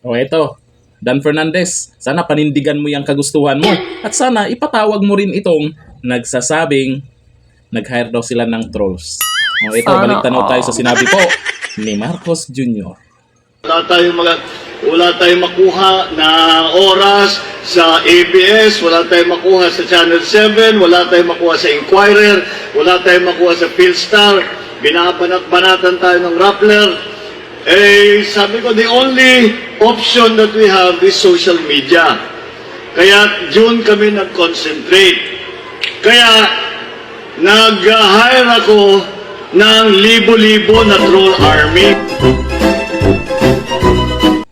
O eto, Dan Fernandez, sana panindigan mo yung kagustuhan mo at sana ipatawag mo rin itong nagsasabing nag-hire daw sila ng trolls. O ito, Sana balik tanaw tayo sa all. sinabi po ni Marcos Jr. Wala tayong makuha na oras sa ABS, wala tayong makuha sa Channel 7, wala tayong makuha sa Inquirer, wala tayong makuha sa Philstar, binabanat-banatan tayo ng Rappler. Eh, sabi ko, the only option that we have is social media. Kaya June kami nag-concentrate. Kaya nag-hire ako ng libo-libo na troll army.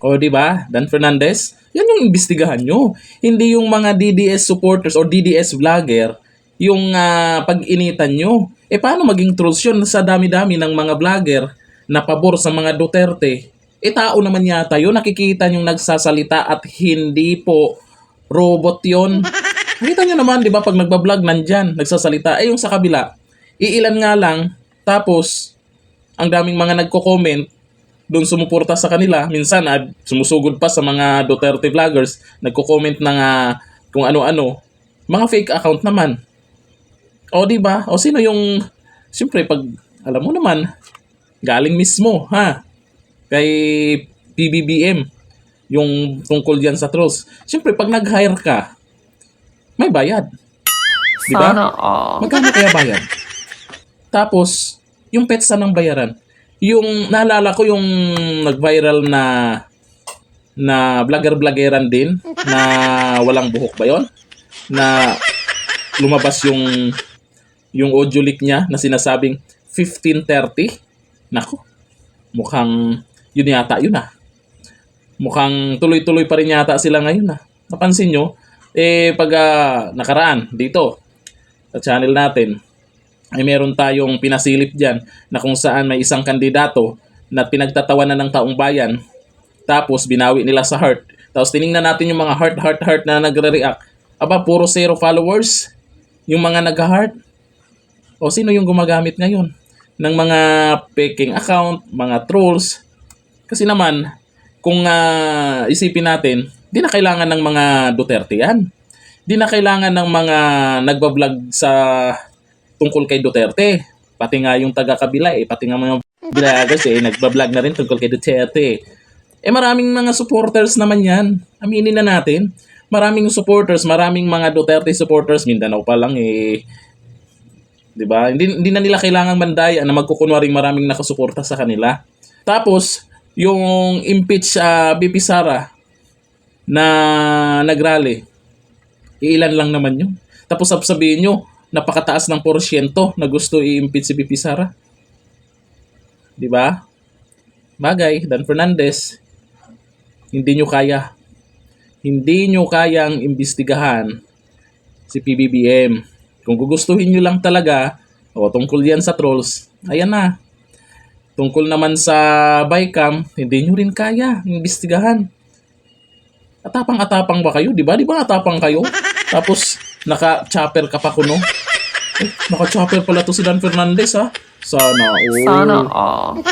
O di ba, Dan Fernandez? Yan yung imbestigahan nyo. Hindi yung mga DDS supporters or DDS vlogger yung pag-initan nyo. Eh paano maging trolls yun sa dami-dami ng mga vlogger na pabor sa mga Duterte? Eh tao naman yata yun. Nakikita yung nagsasalita at hindi po robot yun. Nakita nyo naman, di ba, pag nagbablog nandyan, nagsasalita. Eh yung sa kabila, iilan nga lang, tapos ang daming mga nagko-comment doon sumuporta sa kanila. Minsan sumusugod pa sa mga Duterte vloggers, nagko-comment ng kung ano-ano. Mga fake account naman. O di ba? O sino yung siyempre pag alam mo naman galing mismo kay PBBM yung tungkol diyan sa trolls. Siyempre pag nag-hire ka, may bayad. Di ba? Sana all. Magkano kaya bayad? Tapos yung petsa ng bayaran. Yung naalala ko yung nag-viral na vlogger-vloggeran din na walang buhok ba yon? Na lumabas yung audio leak niya na sinasabing 1530. Nako, mukhang yun yata yun Mukhang tuloy-tuloy pa rin yata sila ngayon Napansin nyo, pag nakaraan dito sa channel natin, ay meron tayong pinasilip dyan na kung saan may isang kandidato na pinagtatawanan ng taong bayan, tapos binawi nila sa heart. Tapos tiningnan natin yung mga heart na nagre-react. Aba, puro 0 followers yung mga nag-heart. O sino yung gumagamit ngayon ng mga faking account, mga trolls? Kasi naman, kung isipin natin, di na kailangan ng mga Duterte yan. Di na kailangan ng mga nagbablog sa tungkol kay Duterte. Pati nga yung taga-kabila pati nga mga vloggers nagbablog na rin tungkol kay Duterte. Maraming mga supporters naman yan. Aminin na natin. Maraming supporters, maraming mga Duterte supporters. Mindanao pa lang di ba? Hindi na nila kailangang mandaya na magkukunwaring maraming nakasuporta sa kanila. Tapos, yung impeach BP Sara na nagrally, ilan lang naman yun. Tapos sabihin nyo, napakataas ng porsyento na gusto i-impeach si BP Sara. Di ba? Bagay, Dan Fernandez, hindi nyo kaya. Hindi nyo kayang imbestigahan si PBBM. Kung gugustuhin nyo lang talaga, tungkol yan sa trolls, ayan na. Tungkol naman sa bycam, hindi nyo rin kaya imbestigahan. Atapang-atapang ba kayo? Di ba atapang kayo? Tapos, naka-chopper ka pa kuno. Naka-chopper pala to si Dan Fernandez Sana all. Sana all.